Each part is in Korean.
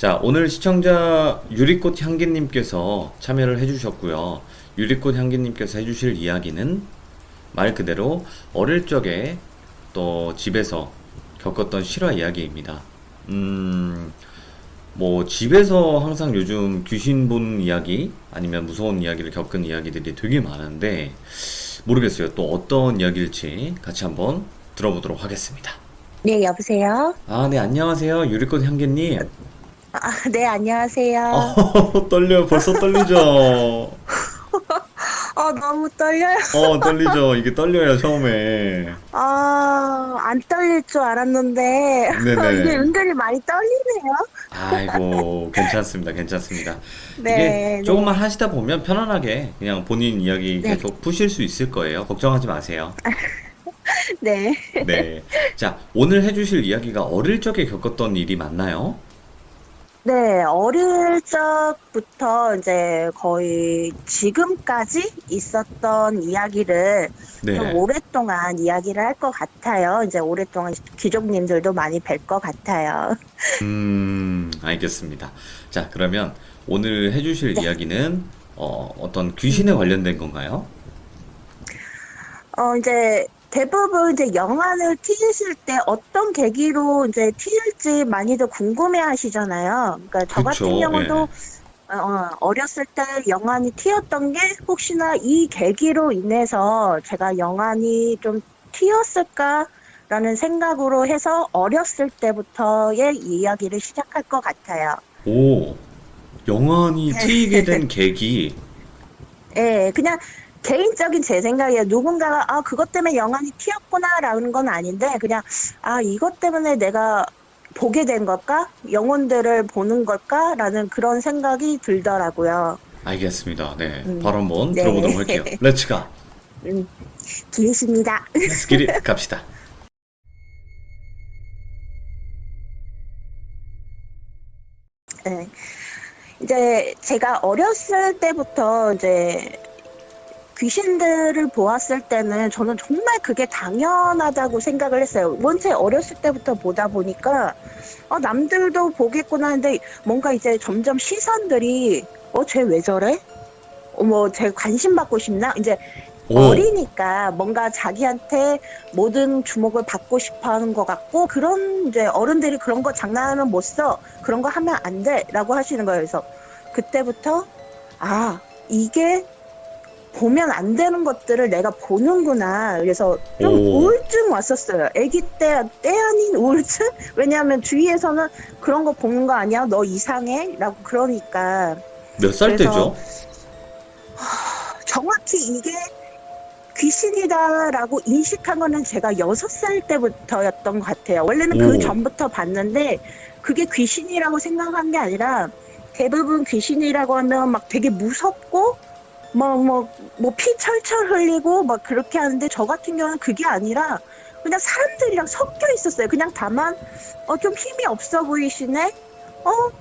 자, 오늘 시청자 유리꽃 향기님께서 참여를 해주셨고요. 유리꽃 향기님께서 해주실 이야기는 말 그대로 어릴 적에 또 집에서 겪었던 실화 이야기입니다. 뭐 집에서 항상 요즘 귀신 본 이야기 아니면 무서운 이야기를 겪은 이야기들이 되게 많은데 모르겠어요. 또 어떤 이야기일지 같이 한번 들어보도록 하겠습니다. 네, 여보세요? 아, 네, 안녕하세요. 유리꽃 향기님. 네, 안녕하세요. 떨려요. 벌써 떨리죠? 너무 떨려요. 떨리죠. 이게 떨려요, 처음에. 안 떨릴 줄 알았는데, 이게 네네. 은근히 많이 떨리네요. 아이고, 괜찮습니다. 괜찮습니다. 이게 네, 조금만 네, 하시다 보면 편안하게 그냥 본인 이야기 네, 계속 푸실 수 있을 거예요. 걱정하지 마세요. 네. 네. 자, 오늘 해주실 이야기가 어릴 적에 겪었던 일이 맞나요? 네, 어릴 적부터 이제 거의 지금까지 있었던 이야기를 좀 네. 오랫동안 이야기를 할 것 같아요. 이제 오랫동안 귀족님들도 많이 뵐 것 같아요. 알겠습니다. 자, 그러면 오늘 해주실 네. 이야기는 어떤 귀신에 음. 관련된 건가요? 이제 대부분 이제 영화를 트이실 때 어떤 계기로 이제 트일지 많이들 궁금해 하시잖아요. 그러니까 저 같은 그쵸, 예. 경우도 어렸을 때 영환이 튀었던 게 혹시나 이 계기로 인해서 제가 영환이 좀 튀었을까라는 생각으로 해서 어렸을 때부터의 이야기를 시작할 것 같아요. 오, 영원히 트이게 된 계기. 예, 그냥 개인적인 제 생각이에요. 누군가가, 그것 때문에 영환이 튀었구나라는 건 아닌데, 그냥, 이것 때문에 내가 보게 된 걸까? 영혼들을 보는 걸까? 라는 그런 생각이 들더라고요. 알겠습니다. 네. 음, 바로 한번 네. 들어보도록 할게요. 렛츠 가. 음, 기회십니다. 렛츠 기릿 갑시다. 네. 이제 제가 어렸을 때부터 이제 귀신들을 보았을 때는 저는 정말 그게 당연하다고 생각을 했어요. 원체 어렸을 때부터 보다 보니까 남들도 보겠구나 하는데 뭔가 이제 점점 시선들이 쟤 왜 저래? 쟤 관심 받고 싶나? 이제 오, 어리니까 뭔가 자기한테 모든 주목을 받고 싶어 하는 것 같고 그런 이제 어른들이 그런 거 장난하면 못 써. 그런 거 하면 안 돼. 라고 하시는 거예요. 그래서 그때부터 이게 보면 안 되는 것들을 내가 보는구나. 그래서 좀 오, 우울증 왔었어요. 아기 때 아닌 우울증? 왜냐하면 주위에서는 그런 거 보는 거 아니야? 너 이상해? 라고 그러니까. 몇 살 그래서 때죠? 정확히 이게 귀신이다라고 인식한 거는 제가 6살 때부터였던 것 같아요. 원래는 그 오, 전부터 봤는데 그게 귀신이라고 생각한 게 아니라 대부분 귀신이라고 하면 막 되게 무섭고 피 철철 흘리고 막 그렇게 하는데 저 같은 경우는 그게 아니라 그냥 사람들이랑 섞여 있었어요. 그냥 다만 좀 힘이 없어 보이시네.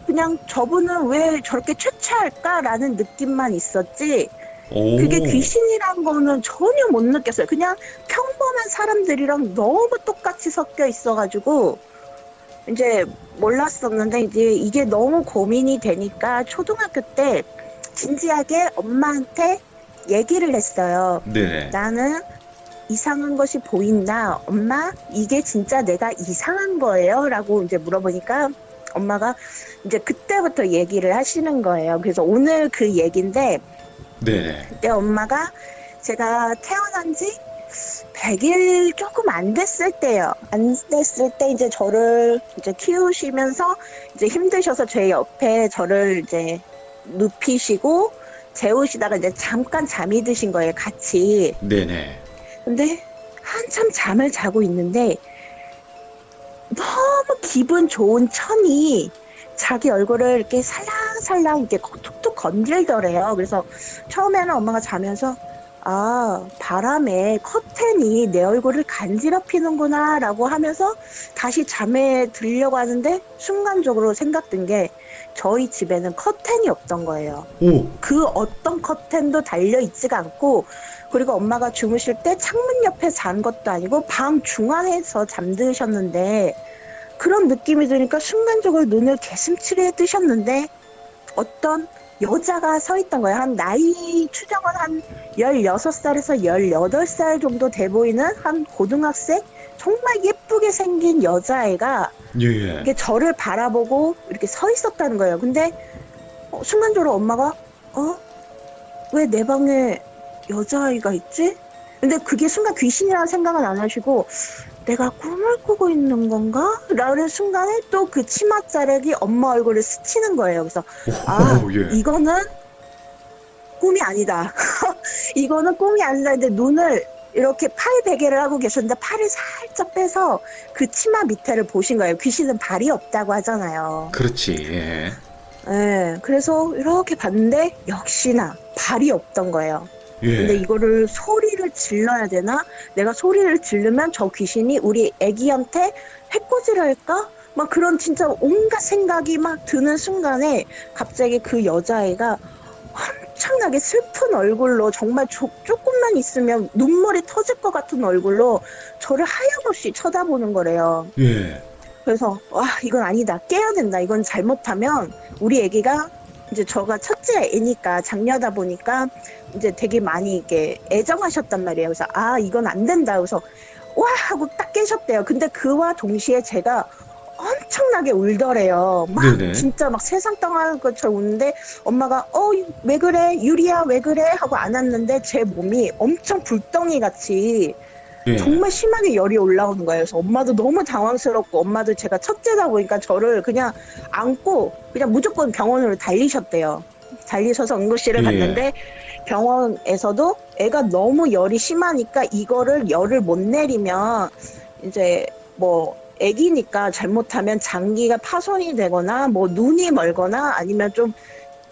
그냥 저분은 왜 저렇게 최차할까라는 느낌만 있었지. 그게 오, 귀신이란 거는 전혀 못 느꼈어요. 그냥 평범한 사람들이랑 너무 똑같이 섞여 있어가지고 이제 몰랐었는데 이제 이게 너무 고민이 되니까 초등학교 때 진지하게 엄마한테 얘기를 했어요. 네네. 나는 이상한 것이 보인다. 엄마, 이게 진짜 내가 이상한 거예요? 라고 이제 물어보니까 엄마가 이제 그때부터 얘기를 하시는 거예요. 그래서 오늘 그 얘기인데 네네. 그때 엄마가 제가 태어난 지 100일 조금 안 됐을 때요. 안 됐을 때 이제 저를 이제 키우시면서 이제 힘드셔서 제 옆에 저를 이제 눕히시고 재우시다가 이제 잠깐 잠이 드신 거예요, 같이. 네네. 근데 한참 잠을 자고 있는데 너무 기분 좋은 천이 자기 얼굴을 이렇게 살랑살랑 이렇게 툭툭 건들더래요. 그래서 처음에는 엄마가 자면서 바람에 커튼이 내 얼굴을 간지럽히는구나 라고 하면서 다시 잠에 들려고 하는데 순간적으로 생각든 게 저희 집에는 커튼이 없던 거예요. 오, 그 어떤 커튼도 달려있지가 않고 그리고 엄마가 주무실 때 창문 옆에 잔 것도 아니고 방 중앙에서 잠드셨는데 그런 느낌이 드니까 순간적으로 눈을 개슴츠레 뜨셨는데 어떤 여자가 서 있던 거예요. 한 나이 추정은 한 16살에서 18살 정도 돼 보이는 한 고등학생? 정말 예쁘게 생긴 여자애가 예, 예. 이렇게 저를 바라보고 이렇게 서 있었다는 거예요. 근데 순간적으로 엄마가 왜 내 방에 여자아이가 있지? 근데 그게 순간 귀신이라는 생각은 안 하시고 내가 꿈을 꾸고 있는 건가? 라는 순간에 또 그 치맛자락이 엄마 얼굴을 스치는 거예요. 그래서 예. 이거는 꿈이 아니다. 이거는 꿈이 아니다. 근데 눈을 이렇게 팔 베개를 하고 계셨는데 팔을 살짝 빼서 그 치마 밑에를 보신 거예요. 귀신은 발이 없다고 하잖아요. 그렇지. 예. 네, 그래서 이렇게 봤는데 역시나 발이 없던 거예요. 근데 예. 이거를 소리를 질러야 되나? 내가 소리를 지르면 저 귀신이 우리 애기한테 해코지를 할까? 막 그런 진짜 온갖 생각이 막 드는 순간에 갑자기 그 여자애가 엄청나게 슬픈 얼굴로 정말 조금만 있으면 눈물이 터질 것 같은 얼굴로 저를 하염없이 쳐다보는 거래요. 예. 그래서 와 이건 아니다. 깨야 된다. 이건 잘못하면 우리 애기가 이제 저가 첫째 애니까 장녀다 보니까 이제 되게 많이 이렇게 애정하셨단 말이에요. 그래서 이건 안 된다. 그래서 와 하고 딱 깨셨대요. 근데 그와 동시에 제가 엄청나게 울더래요. 막 네네. 진짜 막 세상 떠나는 것처럼 우는데 엄마가 왜 그래 유리야 왜 그래 하고 안았는데 제 몸이 엄청 불덩이 같이 예. 정말 심하게 열이 올라오는 거예요. 그래서 엄마도 너무 당황스럽고 엄마도 제가 첫째다 보니까 저를 그냥 안고 그냥 무조건 병원으로 달리셨대요. 달리셔서 응급실을 예. 갔는데 병원에서도 애가 너무 열이 심하니까 이거를 열을 못 내리면 이제 뭐 애기니까 잘못하면 장기가 파손이 되거나 뭐 눈이 멀거나 아니면 좀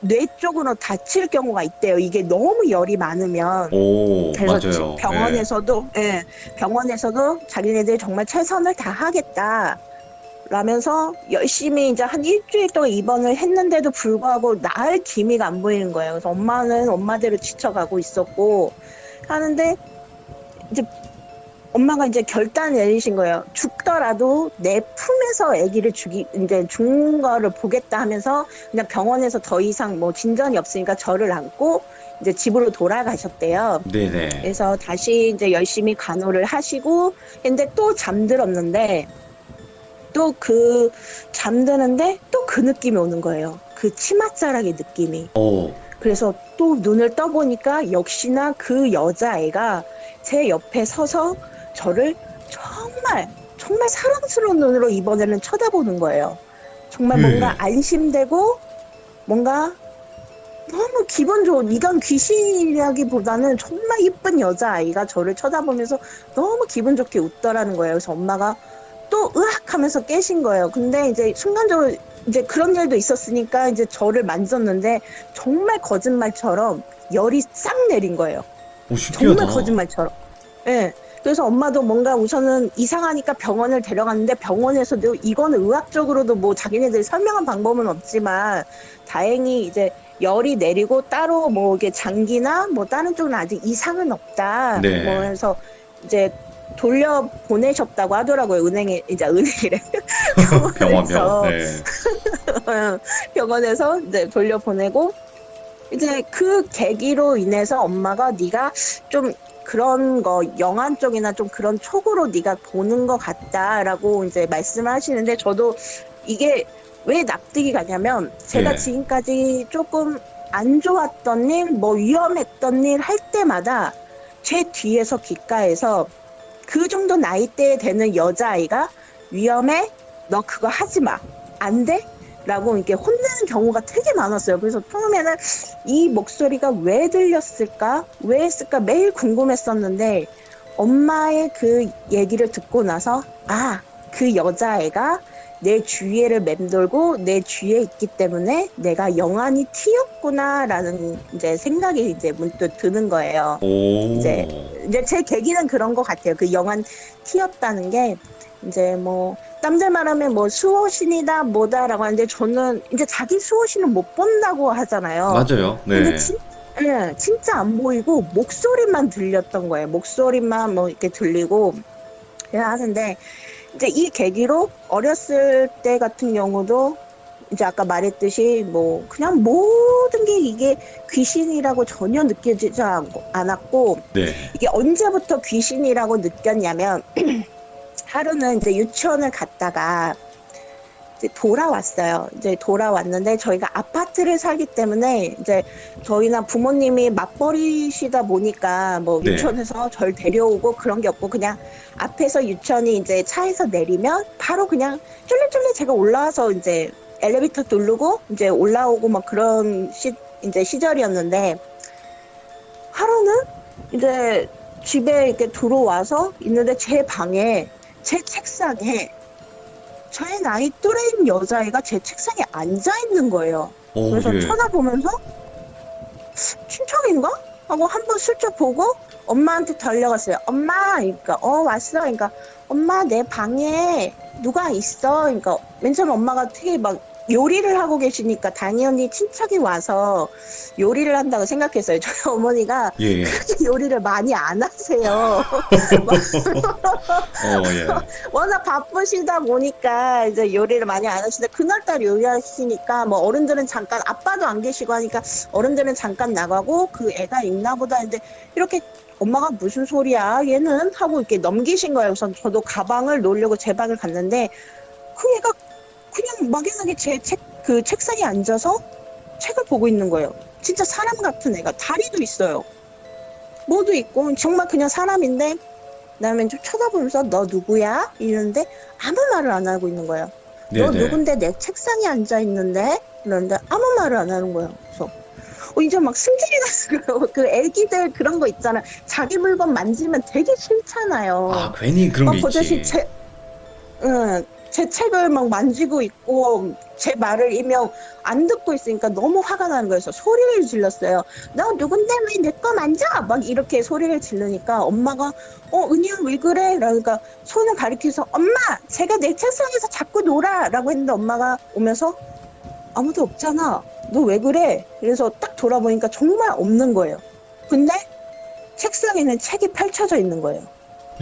뇌 쪽으로 다칠 경우가 있대요. 이게 너무 열이 많으면. 오, 그래서 맞아요. 병원에서도 자기네들이 정말 최선을 다하겠다. 라면서 열심히 이제 한 일주일 동안 입원을 했는데도 불구하고 나을 기미가 안 보이는 거예요. 그래서 엄마는 엄마대로 지쳐가고 있었고 하는데 이제 엄마가 이제 결단을 내리신 거예요. 죽더라도 내 품에서 아기를 이제 죽는 거를 보겠다 하면서 그냥 병원에서 더 이상 뭐 진전이 없으니까 저를 안고 이제 집으로 돌아가셨대요. 네네. 그래서 다시 이제 열심히 간호를 하시고 근데 또 잠들었는데 또 잠드는데 또 그 느낌이 오는 거예요. 그 치맛자락의 느낌이. 오. 그래서 또 눈을 떠보니까 역시나 그 여자애가 제 옆에 서서 저를 정말 사랑스러운 눈으로 이번에는 쳐다보는 거예요. 정말 뭔가 안심되고 뭔가 너무 기분 좋은 이건 귀신이라기보다는 정말 이쁜 여자아이가 저를 쳐다보면서 너무 기분 좋게 웃더라는 거예요. 그래서 엄마가 또 으악 하면서 깨신 거예요. 근데 이제 순간적으로 이제 그런 일도 있었으니까 이제 저를 만졌는데 정말 거짓말처럼 열이 싹 내린 거예요. 오, 신기하다. 정말 거짓말처럼. 예. 그래서 엄마도 뭔가 우선은 이상하니까 병원을 데려갔는데 병원에서도 이거는 의학적으로도 뭐 자기네들이 설명한 방법은 없지만 다행히 이제 열이 내리고 따로 뭐 이게 장기나 뭐 다른 쪽은 아직 이상은 없다. 네. 뭐 해서 이제 돌려 보내셨다고 하더라고요. 은행이래. 병원. 네. 병원에서 이제 돌려 보내고 이제 그 계기로 인해서 엄마가 네가 좀 그런 거 영화 쪽이나 좀 그런 촉으로 네가 보는 것 같다라고 이제 말씀을 하시는데 저도 이게 왜 납득이 가냐면 제가 예. 지금까지 조금 안 좋았던 일, 뭐 위험했던 일 할 때마다 제 뒤에서 귓가에서 그 정도 나이대에 되는 여자아이가 위험해? 너 그거 하지 마. 안 돼? 라고 이렇게 혼내는 경우가 되게 많았어요. 그래서 처음에는 이 목소리가 왜 들렸을까? 왜 했을까? 매일 궁금했었는데 엄마의 그 얘기를 듣고 나서 그 여자애가 내 주위를 맴돌고 내 주위에 있기 때문에 내가 영안이 튀었구나라는 이제 생각이 이제 문득 드는 거예요. 오. 이제 제 계기는 그런 것 같아요. 그 영안 튀었다는 게 이제 뭐 남들 말하면 뭐 수호신이다 뭐다라고 하는데 저는 이제 자기 수호신은 못 본다고 하잖아요. 맞아요. 네. 근데 진짜 안 보이고 목소리만 들렸던 거예요. 목소리만 뭐 이렇게 들리고 그래야 하는데 이제 이 계기로 어렸을 때 같은 경우도 이제 아까 말했듯이 뭐 그냥 모든 게 이게 귀신이라고 전혀 느껴지지 않았고, 네. 이게 언제부터 귀신이라고 느꼈냐면 하루는 이제 유치원을 갔다가 이제 돌아왔어요. 이제 돌아왔는데 저희가 아파트를 살기 때문에 이제 저희나 부모님이 맞벌이시다 보니까 뭐 네. 유치원에서 절 데려오고 그런 게 없고, 그냥 앞에서 유치원이 이제 차에서 내리면 바로 그냥 쫄래쫄래 제가 올라와서 이제 엘리베이터 누르고 이제 올라오고 막 그런 이제 시절이었는데, 하루는 이제 집에 이렇게 들어와서 있는데 제 방에 제 책상에 저의 나이 또래인 여자애가 제 책상에 앉아 있는 거예요. 그래서 예. 쳐다보면서 친척인가? 하고 한번 슬쩍 보고 엄마한테 달려갔어요. 엄마, 그러니까 왔어. 그러니까 엄마 내 방에 누가 있어. 그러니까 맨 처음 엄마가 되게 막 요리를 하고 계시니까 당연히 친척이 와서 요리를 한다고 생각했어요. 저희 어머니가 예. 그렇게 요리를 많이 안 하세요. 예. 워낙 바쁘시다 보니까 이제 요리를 많이 안 하시는데, 그날따라 요리하시니까 뭐 어른들은 잠깐, 아빠도 안 계시고 하니까 어른들은 잠깐 나가고 그 애가 있나 보다 했는데, 이렇게 엄마가 무슨 소리야 얘는 하고 이렇게 넘기신 거예요. 그래서 저도 가방을 놓으려고 제 방을 갔는데 그 애가 그냥 막연하게 그 책상에 앉아서 책을 보고 있는 거예요. 진짜 사람 같은 애가, 다리도 있어요. 뭐도 있고 정말 그냥 사람인데, 그다음에 좀 쳐다보면서 너 누구야? 이러는데 아무 말을 안 하고 있는 거예요. 너 네네. 누군데 내 책상에 앉아 있는데? 그러는데 아무 말을 안 하는 거예요. 그래서 이제 막 승질이 났어요. 그 애기들 그런 거 있잖아. 자기 물건 만지면 되게 싫잖아요. 아, 괜히 그런 게 버젓이 있지. 제 책을 막 만지고 있고 제 말을 일명 안 듣고 있으니까 너무 화가 나는 거예요. 그래서 소리를 질렀어요. 너 누군데 왜 내 거 만져? 막 이렇게 소리를 지르니까 엄마가 은희야 왜 그래? 그러니까 손을 가리켜서 엄마 제가 내 책상에서 자꾸 놀아 라고 했는데, 엄마가 오면서 아무도 없잖아. 너 왜 그래? 그래서 딱 돌아보니까 정말 없는 거예요. 근데 책상에는 책이 펼쳐져 있는 거예요.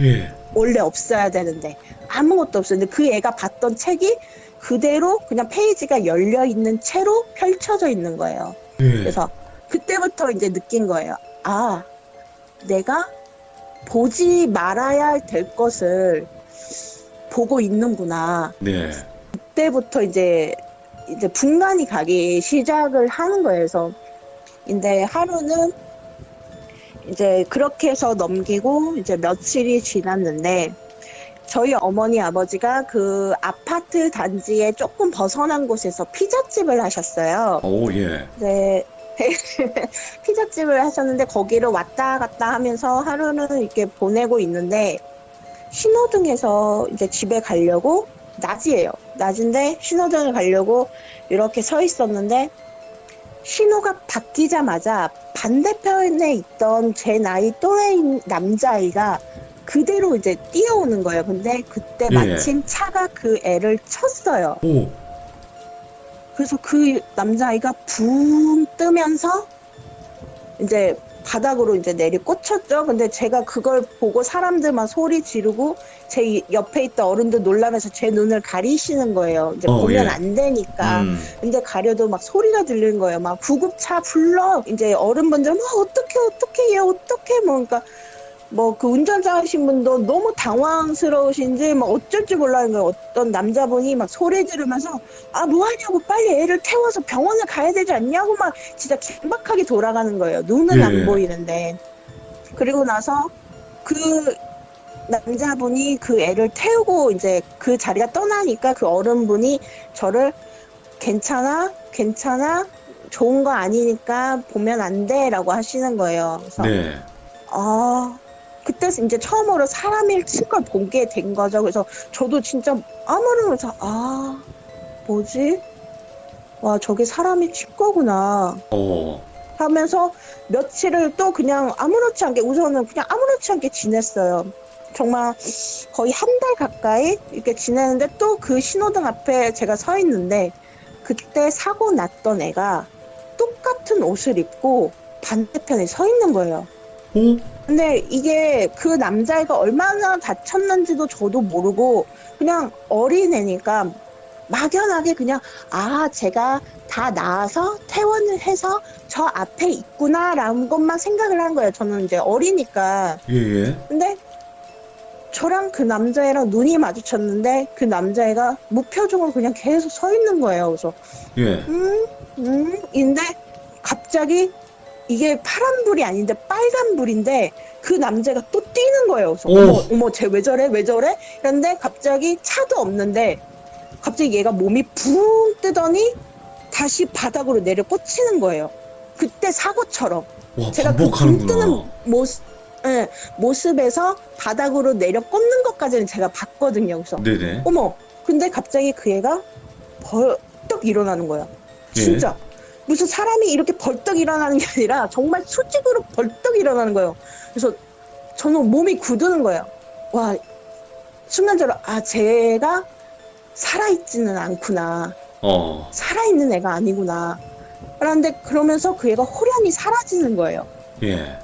예. 원래 없어야 되는데 아무것도 없었는데 그 애가 봤던 책이 그대로 그냥 페이지가 열려 있는 채로 펼쳐져 있는 거예요. 예. 그래서 그때부터 이제 느낀 거예요. 아, 내가 보지 말아야 될 것을 보고 있는구나. 네. 그때부터 이제 분간이 가기 시작을 하는 거예요. 그래서 근데 하루는 이제 그렇게 해서 넘기고 이제 며칠이 지났는데, 저희 어머니 아버지가 그 아파트 단지에 조금 벗어난 곳에서 피자집을 하셨어요. 오, 예. 네. 피자집을 하셨는데 거기를 왔다 갔다 하면서 하루는 이렇게 보내고 있는데, 신호등에서 이제 집에 가려고, 낮이에요. 낮인데 신호등을 가려고 이렇게 서 있었는데, 신호가 바뀌자마자 반대편에 있던 제 나이 또래인 남자아이가 그대로 이제 뛰어오는 거예요. 근데 그때 예. 마침 차가 그 애를 쳤어요. 오. 그래서 그 남자아이가 붕 뜨면서 이제 바닥으로 이제 내리 꽂혔죠. 근데 제가 그걸 보고 사람들 막 소리 지르고 제 옆에 있던 어른들 놀라면서 제 눈을 가리시는 거예요. 이제 보면 예. 안 되니까. 음. 근데 가려도 막 소리가 들리는 거예요. 막 구급차 불러. 이제 어른분들 뭐 어떡해 얘 어떡해 뭐, 그러니까 뭐 그 운전자 하신 분도 너무 당황스러우신지 막 어쩔 줄 몰라는 거예요. 어떤 남자분이 막 소리 지르면서 아 뭐하냐고 빨리 애를 태워서 병원을 가야 되지 않냐고 막 진짜 긴박하게 돌아가는 거예요. 눈은 예. 안 보이는데. 그리고 나서 그 남자분이 그 애를 태우고 이제 그 자리가 떠나니까 그 어른분이 저를 괜찮아 좋은 거 아니니까 보면 안 돼라고 하시는 거예요. 그래서 네. 그때 이제 처음으로 사람을 친 걸 보게 된 거죠. 그래서 저도 진짜 아무렇면서 뭐지? 와 저게 사람이 친 거구나 하면서 며칠을 또 그냥 아무렇지 않게, 우선은 그냥 아무렇지 않게 지냈어요. 정말 거의 한 달 가까이 이렇게 지내는데, 또 그 신호등 앞에 제가 서 있는데 그때 사고 났던 애가 똑같은 옷을 입고 반대편에 서 있는 거예요. 오? 근데 이게 그 남자애가 얼마나 다쳤는지도 저도 모르고 그냥 어린애니까 막연하게 그냥 제가 다 나아서 퇴원을 해서 저 앞에 있구나라는 것만 생각을 한 거예요. 저는 이제 어리니까. 예, 예. 근데 저랑 그 남자애랑 눈이 마주쳤는데 그 남자애가 무표정으로 그냥 계속 서 있는 거예요. 그래서 예. 인데 갑자기 이게 파란불이 아닌데 빨간불인데 그 남자가 또 뛰는 거예요. 그래서 오. 어머 쟤 왜 저래 왜 저래? 그런데 갑자기 차도 없는데 갑자기 얘가 몸이 붕 뜨더니 다시 바닥으로 내려 꽂히는 거예요. 그때 사고처럼 와, 제가 그 붕 뜨는 반복하는구나. 모습에서 바닥으로 내려 꽂는 것까지는 제가 봤거든요. 그래서 네네. 어머 근데 갑자기 그 애가 벌떡 일어나는 거야. 진짜 무슨 사람이 이렇게 벌떡 일어나는 게 아니라 정말 수직으로 벌떡 일어나는 거예요. 그래서 저는 몸이 굳는 거예요. 와, 순간적으로 쟤가 살아있지는 않구나. 살아있는 애가 아니구나. 그런데 그러면서 그 애가 호련히 사라지는 거예요. 예.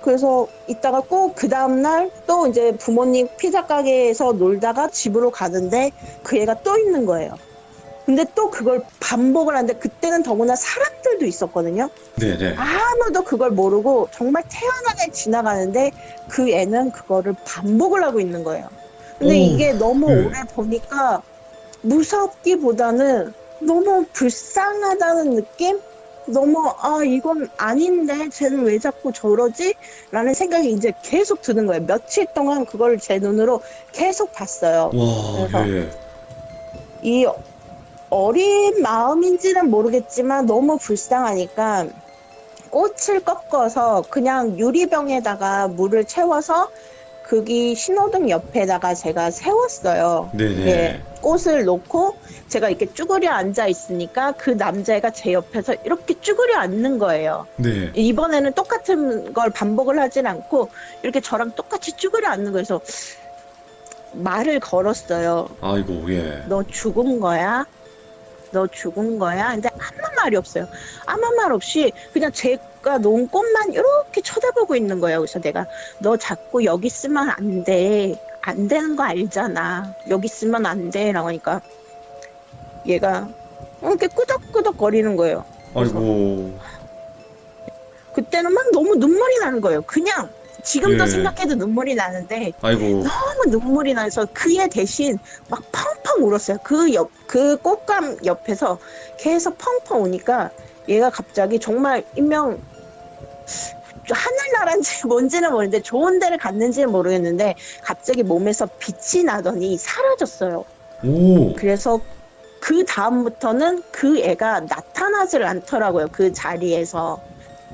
그래서 이따가 꼭 그 다음날 또 이제 부모님 피자 가게에서 놀다가 집으로 가는데 그 애가 또 있는 거예요. 근데 또 그걸 반복을 하는데 그때는 더구나 사람들도 있었거든요. 네네. 아무도 그걸 모르고 정말 태연하게 지나가는데 그 애는 그거를 반복을 하고 있는 거예요. 근데 이게 너무 오래 보니까 무섭기보다는 너무 불쌍하다는 느낌? 너무 이건 아닌데 쟤는 왜 자꾸 저러지? 라는 생각이 이제 계속 드는 거예요. 며칠 동안 그걸 제 눈으로 계속 봤어요. 와, 그래서 예. 이 어린 마음인지는 모르겠지만 너무 불쌍하니까 꽃을 꺾어서 그냥 유리병에다가 물을 채워서 거기 신호등 옆에다가 제가 세웠어요. 네네. 예, 꽃을 놓고 제가 이렇게 쭈그려 앉아 있으니까 그 남자애가 제 옆에서 이렇게 쭈그려 앉는 거예요. 네. 이번에는 똑같은 걸 반복을 하진 않고 이렇게 저랑 똑같이 쭈그려 앉는 거예요. 그래서 말을 걸었어요. 아이고, 예. 너 죽은 거야? 너 죽은 거야? 근데 아무 말이 없어요. 아무 말 없이 그냥 제가 놓은 꽃만 이렇게 쳐다보고 있는 거예요. 그래서 내가 너 자꾸 여기 있으면 안 돼. 안 되는 거 알잖아. 여기 있으면 안 돼. 라고 하니까 얘가 이렇게 끄덕끄덕 거리는 거예요. 아이고. 그때는 막 너무 눈물이 나는 거예요. 그냥 지금도 예. 생각해도 눈물이 나는데 아이고. 너무 눈물이 나서 그 애 대신 막 펑펑 울었어요. 그 꽃감 옆에서 계속 펑펑 우니까 얘가 갑자기 정말 일명 하늘나라인지 뭔지는 모르는데 좋은 데를 갔는지는 모르겠는데 갑자기 몸에서 빛이 나더니 사라졌어요. 오. 그래서 그 다음부터는 그 애가 나타나질 않더라고요. 그 자리에서.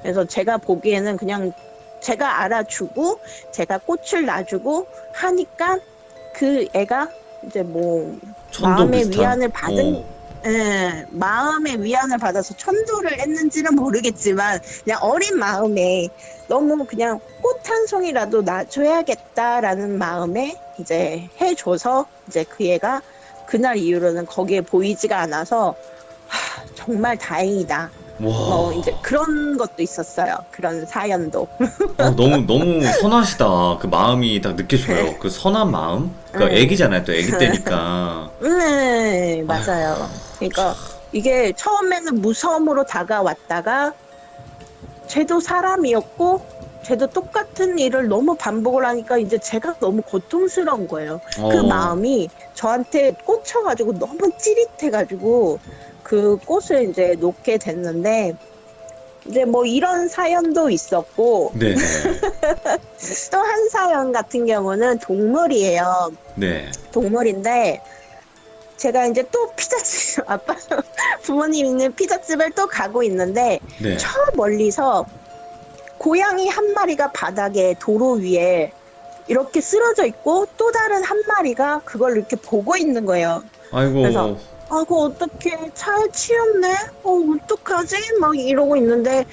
그래서 제가 보기에는 그냥 제가 알아주고 제가 꽃을 놔주고 하니까 그 애가 이제 뭐 천도 마음의 비슷한? 위안을 받은 마음의 위안을 받아서 천도를 했는지는 모르겠지만 그냥 어린 마음에 너무 그냥 꽃 한 송이라도 놔줘야겠다라는 마음에 이제 해줘서 이제 그 애가 그날 이후로는 거기에 보이지가 않아서 정말 다행이다. 와. 이제 그런 것도 있었어요. 그런 사연도. 너무 선하시다. 그 마음이 딱 느껴져요. 그 선한 마음? 그 애기잖아요. 또 애기 때니까. 네, 맞아요. 그러니까 이게 처음에는 무서움으로 다가왔다가 쟤도 사람이었고 쟤도 똑같은 일을 너무 반복을 하니까 이제 제가 너무 고통스러운 거예요. 그 마음이 저한테 꽂혀가지고 너무 찌릿해가지고 그 꽃을 이제 놓게 됐는데 이제 뭐 이런 사연도 있었고 네네. 또 한 사연 같은 경우는 동물이에요. 네. 동물인데 제가 이제 또 피자집 아빠 부모님 있는 피자집을 또 가고 있는데 네. 저 멀리서 고양이 한 마리가 바닥에 도로 위에 이렇게 쓰러져 있고 또 다른 한 마리가 그걸 이렇게 보고 있는 거예요. 아이고. 그래서 그거 어떡해 차에 치였네 어떡하지 막 이러고 있는데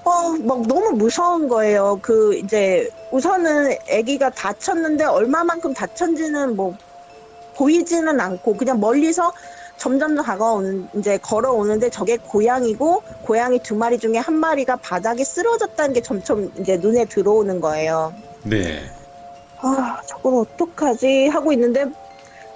막 너무 무서운 거예요. 그 이제 우선은 아기가 다쳤는데 얼마만큼 다쳤는지는 뭐 보이지는 않고 그냥 멀리서 점점 더 이제 걸어오는데 저게 고양이고, 고양이 두 마리 중에 한 마리가 바닥에 쓰러졌다는 게 점점 이제 눈에 들어오는 거예요. 네. 아, 저걸 어떡하지? 하고 있는데,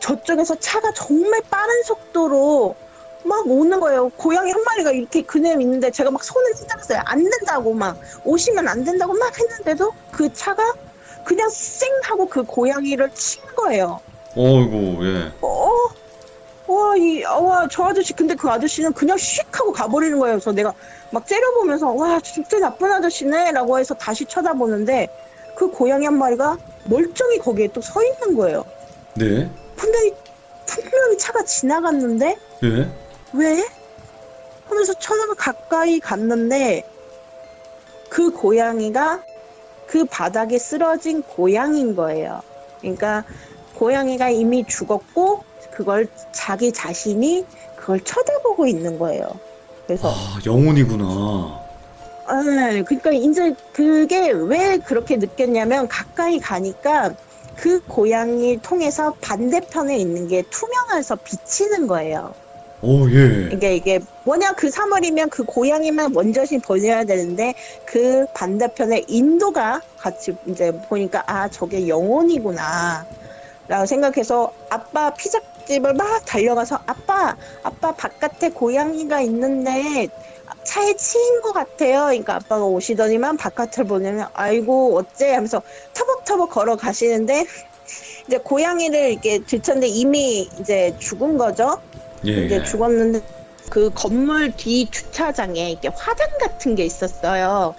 저쪽에서 차가 정말 빠른 속도로 막 오는 거예요. 고양이 한 마리가 이렇게 그네 있는데 제가 막 손을 휘잡았어요. 안 된다고 막, 오시면 안 된다고 막 했는데도 그 차가 그냥 쌩 하고 그 고양이를 친 거예요. 어이구, 예. 와, 저 아저씨, 근데 그 아저씨는 그냥 휙 하고 가버리는 거예요. 그래서 내가 막 째려보면서, 와, 진짜 나쁜 아저씨네? 라고 해서 다시 쳐다보는데, 그 고양이 한 마리가 멀쩡히 거기에 또 서 있는 거예요. 네. 분명히 차가 지나갔는데, 예. 왜? 하면서 쳐다가 가까이 갔는데, 그 고양이가 그 바닥에 쓰러진 고양이인 거예요. 그러니까, 고양이가 이미 죽었고, 그걸 자기 자신이 그걸 쳐다보고 있는 거예요. 그래서 아, 영혼이구나. 그러니까 이제 그게 왜 그렇게 느꼈냐면 가까이 가니까 그 고양이 통해서 반대편에 있는 게 투명해서 비치는 거예요. 오, 예. 이게 뭐냐 그 사물이면 그 고양이만 원전히 보여야 되는데 그 반대편에 인도가 같이 이제 보니까 아 저게 영혼이구나 라고 생각해서 아빠 피자집을 막 달려가서 아빠 바깥에 고양이가 있는데 차에 치인 것 같아요. 그러니까 아빠가 오시더니만 바깥을 보내면 아이고 어째 하면서 터벅터벅 걸어 가시는데 이제 고양이를 이렇게 들쳤는데 이미 이제 죽은 거죠. 예. 이제 죽었는데 그 건물 뒤 주차장에 이렇게 화단 같은 게 있었어요.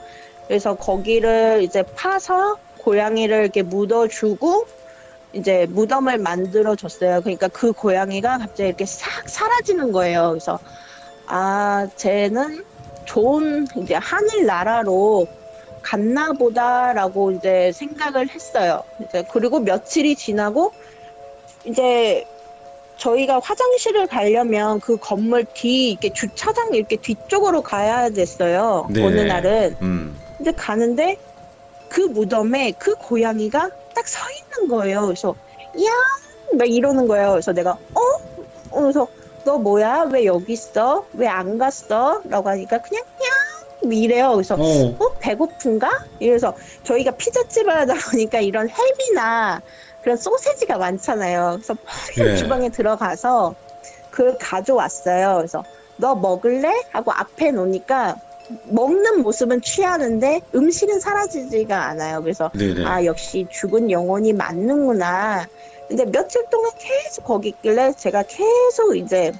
그래서 거기를 이제 파서 고양이를 이렇게 묻어주고 이제 무덤을 만들어 줬어요. 그러니까 그 고양이가 갑자기 이렇게 싹 사라지는 거예요. 그래서 아, 쟤는 좋은 이제 하늘 나라로 갔나 보다라고 이제 생각을 했어요. 이제 그리고 며칠이 지나고 이제 저희가 화장실을 가려면 그 건물 뒤 이렇게 주차장 이렇게 뒤쪽으로 가야 됐어요. 네. 어느 날은. 근데 가는데 그 무덤에 그 고양이가 딱 서 있는 거예요. 그래서 야, 막 이러는 거예요. 그래서 내가 그래서 너 뭐야? 왜 여기 있어? 왜 안 갔어? 라고 하니까 그냥 이래요. 그래서 배고픈가? 이래서 저희가 피자집을 하다 보니까 이런 햄이나 그런 소세지가 많잖아요. 그래서 바로 예. 주방에 들어가서 그걸 가져왔어요. 그래서 너 먹을래? 하고 앞에 놓으니까 먹는 모습은 취하는데 음식은 사라지지가 않아요. 그래서 네네. 아 역시 죽은 영혼이 맞는구나. 근데 며칠 동안 계속 거기 있길래 제가 계속 이제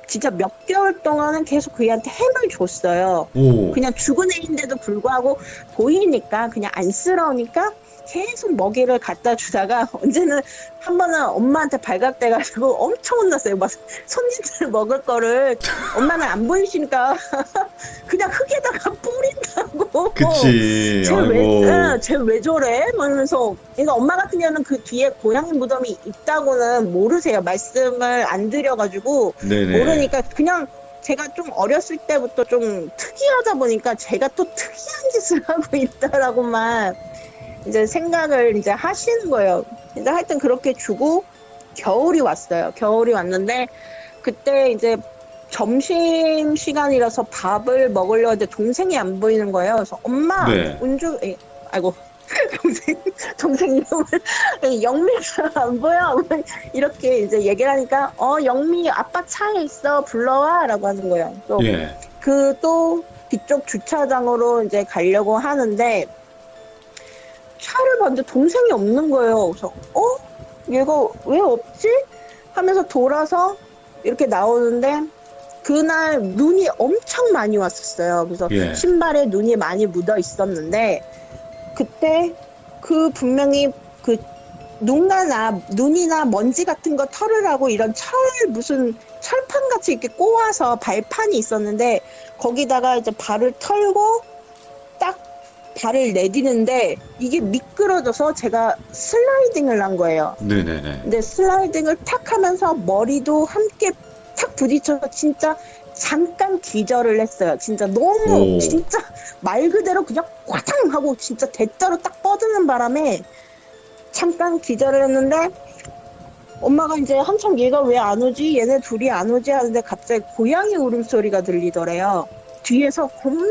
진짜 몇 개월 동안은 계속 그이한테 햄을 줬어요. 오. 그냥 죽은 애인데도 불구하고 보이니까 그냥 안쓰러우니까 계속 먹이를 갖다 주다가 언제는 한 번은 엄마한테 발각돼가지고 엄청 혼났어요. 막 손님들 먹을 거를 엄마는 안 보이시니까 그냥 흙에다가 뿌린다고. 그치. 아이고. 쟤 왜 저래? 막 이러면서. 그러니까 엄마 같은 경우는 그 뒤에 고양이 무덤이 있다고는 모르세요. 말씀을 안 드려가지고 네네. 모르니까 그냥 제가 좀 어렸을 때부터 좀 특이하다 보니까 제가 또 특이한 짓을 하고 있다라고만 이제 생각을 이제 하시는 거예요. 근데 하여튼 그렇게 주고 겨울이 왔어요. 겨울이 왔는데 그때 이제 점심 시간이라서 밥을 먹으려고 했는데 동생이 안 보이는 거예요. 그래서 엄마, 네. 아이고 동생 이름을 영미가 안 보여. 이렇게 이제 얘기를 하니까 영미 아빠 차에 있어 불러와라고 하는 거예요. 또 예. 그 또 뒤쪽 주차장으로 이제 가려고 하는데 차를 봤는데 동생이 없는 거예요. 그래서 얘가 왜 없지? 하면서 돌아서 이렇게 나오는데 그날 눈이 엄청 많이 왔었어요. 그래서 예. 신발에 눈이 많이 묻어 있었는데 그때 그 분명히 그 눈이나 먼지 같은 거 털으라고 이런 무슨 철판 같이 이렇게 꼬아서 발판이 있었는데 거기다가 이제 발을 털고 딱 발을 내디는데 이게 미끄러져서 제가 슬라이딩을 한 거예요. 네네네. 근데 슬라이딩을 탁 하면서 머리도 함께 탁 부딪혀서 진짜 잠깐 기절을 했어요. 진짜 너무 오. 진짜 말 그대로 그냥 꽉탕 하고 진짜 대자로 딱 뻗는 바람에 잠깐 기절을 했는데 엄마가 이제 한참 얘가 왜 안 오지? 얘네 둘이 안 오지? 하는데 갑자기 고양이 울음소리가 들리더래요. 뒤에서 겁나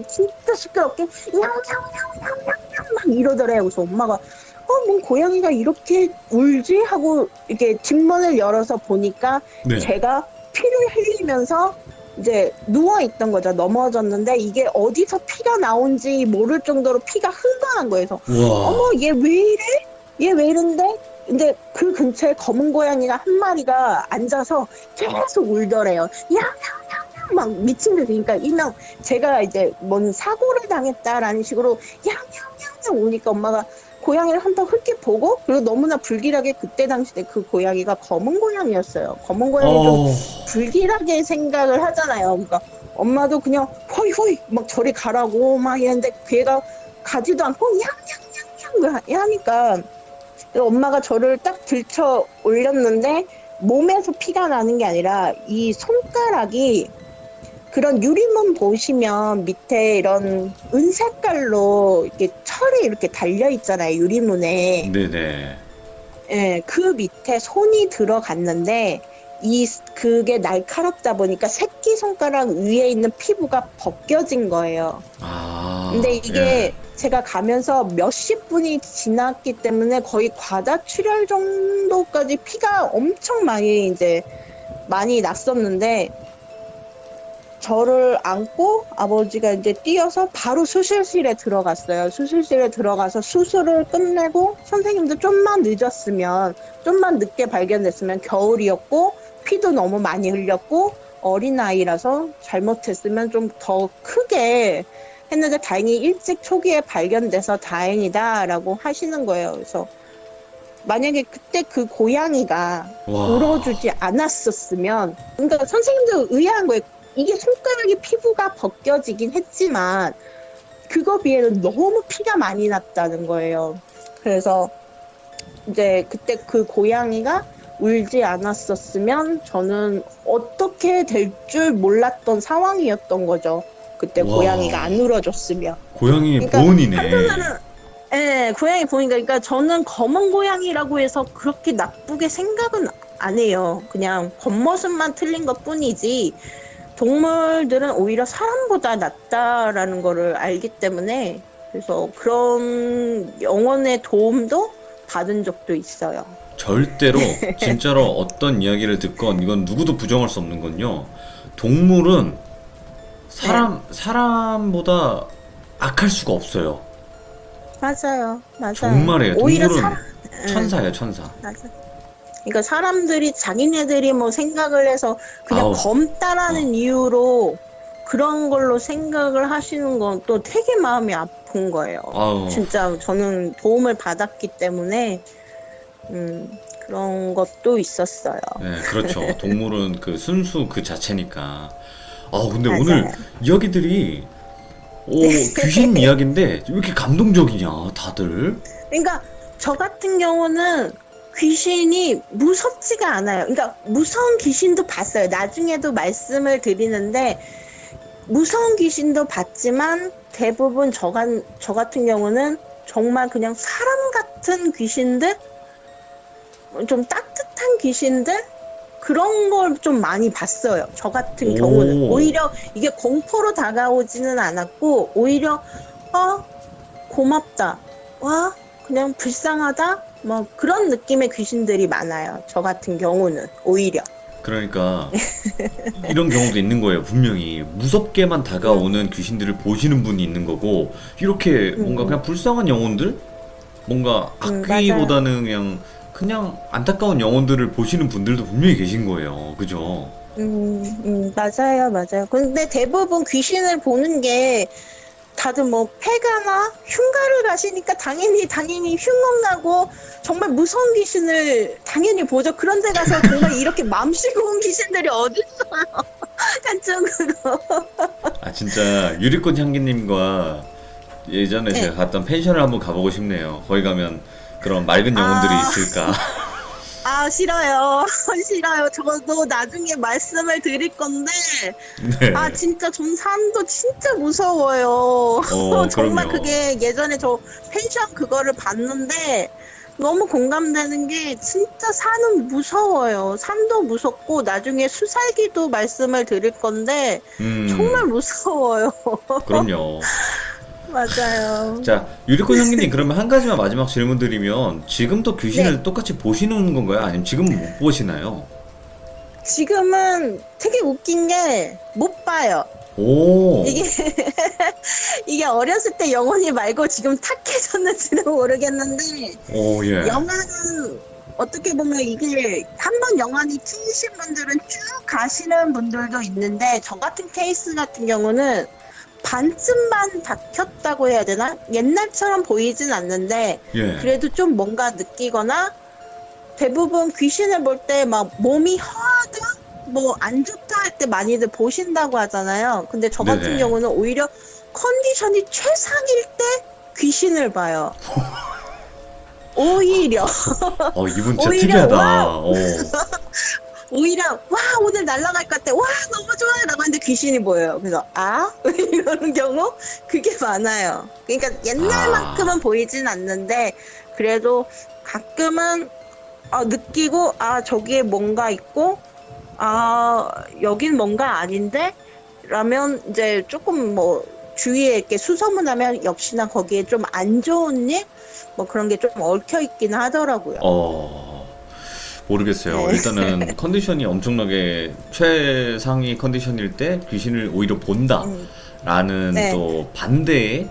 진짜 시끄럽게 냥냥냥냥냥냥 막 이러더래요. 그래서 엄마가 뭐 고양이가 이렇게 울지? 하고 이렇게 뒷문을 열어서 보니까 네. 제가 피를 흘리면서 이제 누워있던 거죠. 넘어졌는데 이게 어디서 피가 나온지 모를 정도로 피가 흥건한 거예요. 그래서 우와. 어머 얘 왜 이래? 얘 왜 이런데? 근데 그 근처에 검은 고양이가 한 마리가 앉아서 계속 울더래요. 야야야야 막 미친 듯이. 그러니까 일명 제가 이제 뭔 사고를 당했다라는 식으로 야야야야 우니까 엄마가 고양이를 한 번 훑게 보고, 그리고 너무나 불길하게 그때 당시에 그 고양이가 검은 고양이였어요. 검은 고양이 좀 불길하게 생각을 하잖아요. 그러니까 엄마도 그냥 호이 호이 막 저리 가라고 막 이랬는데 걔가 가지도 않고 냥냥냥냥 하니까 엄마가 저를 딱 들쳐 올렸는데 몸에서 피가 나는 게 아니라 이 손가락이 그런 유리문 보시면 밑에 이런 은색깔로 이렇게 철이 이렇게 달려 있잖아요. 유리문에. 네네. 예, 그 밑에 손이 들어갔는데 그게 날카롭다 보니까 새끼 손가락 위에 있는 피부가 벗겨진 거예요. 아. 근데 이게 예. 제가 가면서 몇십 분이 지났기 때문에 거의 과다출혈 정도까지 피가 엄청 많이 났었는데 저를 안고 아버지가 이제 뛰어서 바로 수술실에 들어갔어요. 수술실에 들어가서 수술을 끝내고 선생님도 좀만 늦게 발견됐으면 겨울이었고 피도 너무 많이 흘렸고 어린아이라서 잘못했으면 좀 더 크게 했는데 다행히 일찍 초기에 발견돼서 다행이다라고 하시는 거예요. 그래서 만약에 그때 그 고양이가 와. 울어주지 않았었으면, 그러니까 선생님도 의아한 거예요. 이게 손가락이 피부가 벗겨지긴 했지만 그거 비해는 너무 피가 많이 났다는 거예요. 그래서 이제 그때 그 고양이가 울지 않았었으면 저는 어떻게 될 줄 몰랐던 상황이었던 거죠. 그때 와. 고양이가 안 울어줬으면. 고양이 그러니까 보은이네. 한편으로는 예, 고양이 보니까, 그러니까 저는 검은 고양이라고 해서 그렇게 나쁘게 생각은 안 해요. 그냥 겉모습만 틀린 것 뿐이지 동물들은 오히려 사람보다 낫다라는 거를 알기 때문에, 그래서 그런 영혼의 도움도 받은 적도 있어요. 절대로 진짜로 어떤 이야기를 듣건 이건 누구도 부정할 수 없는 건요. 동물은 사람보다 악할 수가 없어요. 맞아요. 정말이에요. 오히려 동물은 천사예요, 천사. 맞아. 그러니까 사람들이 자기네들이 뭐 생각을 해서 그냥 아우. 검다라는 이유로 그런 걸로 생각을 하시는 건 또 되게 마음이 아픈 거예요. 아우. 진짜 저는 도움을 받았기 때문에 그런 것도 있었어요. 네, 그렇죠. 동물은 그 순수 그 자체니까. 근데 맞아요. 오늘 이야기들이 귀신 이야기인데 왜 이렇게 감동적이냐, 다들. 그러니까 저 같은 경우는 귀신이 무섭지가 않아요. 그러니까 무서운 귀신도 봤어요. 나중에도 말씀을 드리는데 무서운 귀신도 봤지만 대부분 저 같은 경우는 정말 그냥 사람 같은 귀신들, 좀 따뜻한 귀신들, 그런 걸 좀 많이 봤어요. 저 같은 경우는. 오히려 이게 공포로 다가오지는 않았고, 오히려 고맙다, 와 그냥 불쌍하다, 뭐 그런 느낌의 귀신들이 많아요. 저 같은 경우는 오히려. 그러니까 이런 경우도 있는 거예요. 분명히 무섭게만 다가오는 귀신들을 보시는 분이 있는 거고, 이렇게 뭔가 그냥 불쌍한 영혼들, 뭔가 악귀보다는 그냥 안타까운 영혼들을 보시는 분들도 분명히 계신 거예요. 그죠? 맞아요. 근데 대부분 귀신을 보는 게 다들 뭐 폐가나 흉가를 가시니까 당연히 흉흉 나고 정말 무서운 귀신을 당연히 보죠. 그런 데 가서 정말 이렇게 맘씨고 온 귀신들이 어딨어요. 한쪽으로. 진짜 유리꽃 향기님과 예전에 제가 갔던 펜션을 한번 가보고 싶네요. 거기 가면 그런 맑은 영혼들이 있을까? 싫어요. 저도 나중에 말씀을 드릴 건데, 네. 진짜 전 산도 진짜 무서워요. 정말 그럼요. 그게 예전에 저 펜션 그거를 봤는데, 너무 공감되는 게 진짜 산은 무서워요. 산도 무섭고 나중에 수살기도 말씀을 드릴 건데 정말 음, 무서워요. 그럼요. 맞아요. 자, 유리꽃 향기님, 그러면 한 가지만 마지막 질문 드리면, 지금도 네. 귀신을 똑같이 보시는 건가요? 아니면 지금은 못 보시나요? 지금은 되게 웃긴 게 못 봐요. 이게 오, 이게 어렸을 때 영혼이 말고 지금 탁해졌는지는 모르겠는데 오, 예. 영화는 어떻게 보면 이게 한 번 영화니 튀신 분들은 쭉 가시는 분들도 있는데 저 같은 케이스 같은 경우는 반쯤만 닫혔다고 해야 되나? 옛날처럼 보이진 않는데 예. 그래도 좀 뭔가 느끼거나 대부분 귀신을 볼 때 막 몸이 허하다? 뭐 안 좋다 할 때 많이들 보신다고 하잖아요. 근데 저 같은 네네. 경우는 오히려 컨디션이 최상일 때 귀신을 봐요. 오히려 이분 진짜 오히려 특이하다. 와 오, 오히려 와 오늘 날아갈 것 같아 와 너무 좋아라고 하는데 귀신이 보여요. 그래서 아 이러는 경우 그게 많아요. 그러니까 아, 옛날만큼은 보이진 않는데 그래도 가끔은 느끼고 저기에 뭔가 있고 여긴 뭔가 아닌데 라면 이제 조금 뭐 주위에 이렇게 수소문하면 역시나 거기에 좀 안 좋은 일 뭐 그런 게 좀 얽혀 있긴 하더라고요. 어, 모르겠어요. 네. 일단은 컨디션이 엄청나게 최상위 컨디션일 때 귀신을 오히려 음, 본다라는 네, 또 반대의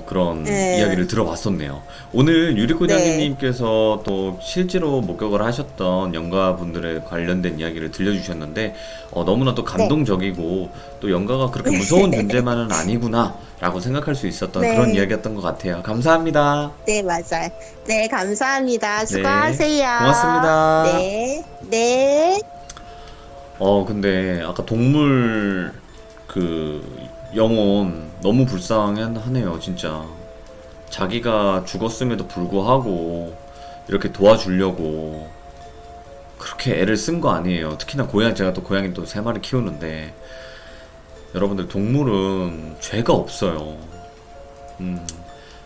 그런 네, 이야기를 들어봤었네요. 오늘 네, 유리꽃향기님께서 또 실제로 목격을 하셨던 연가분들에 관련된 이야기를 들려주셨는데 너무나 또 네, 감동적이고 또 연가가 그렇게 무서운 존재만은 아니구나라고 생각할 수 있었던 그런 네, 이야기였던 것 같아요. 감사합니다. 네, 맞아요. 네, 감사합니다. 네, 수고하세요. 고맙습니다. 네, 네. 근데 아까 동물 그 영혼 너무 불쌍하네요, 진짜. 자기가 죽었음에도 불구하고 이렇게 도와주려고 그렇게 애를 쓴 거 아니에요. 특히나 고양이, 제가 또 고양이 또 세 마리 키우는데 여러분들 동물은 죄가 없어요. 음,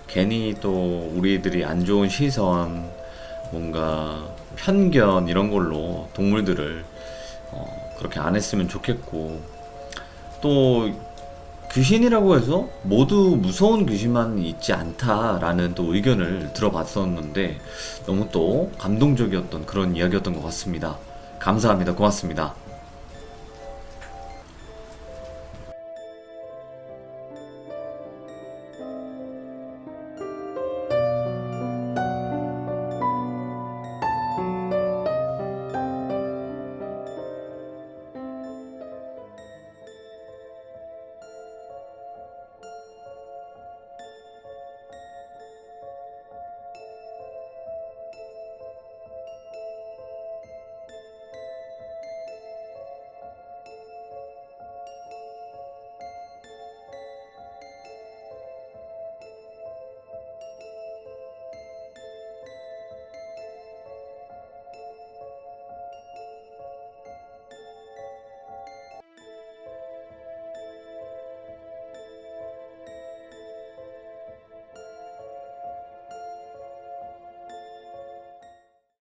괜히 또 우리들이 안 좋은 시선, 뭔가 편견 이런 걸로 동물들을 그렇게 안 했으면 좋겠고 또 귀신이라고 해서 모두 무서운 귀신만 있지 않다라는 또 의견을 들어봤었는데 너무 또 감동적이었던 그런 이야기였던 것 같습니다. 감사합니다. 고맙습니다.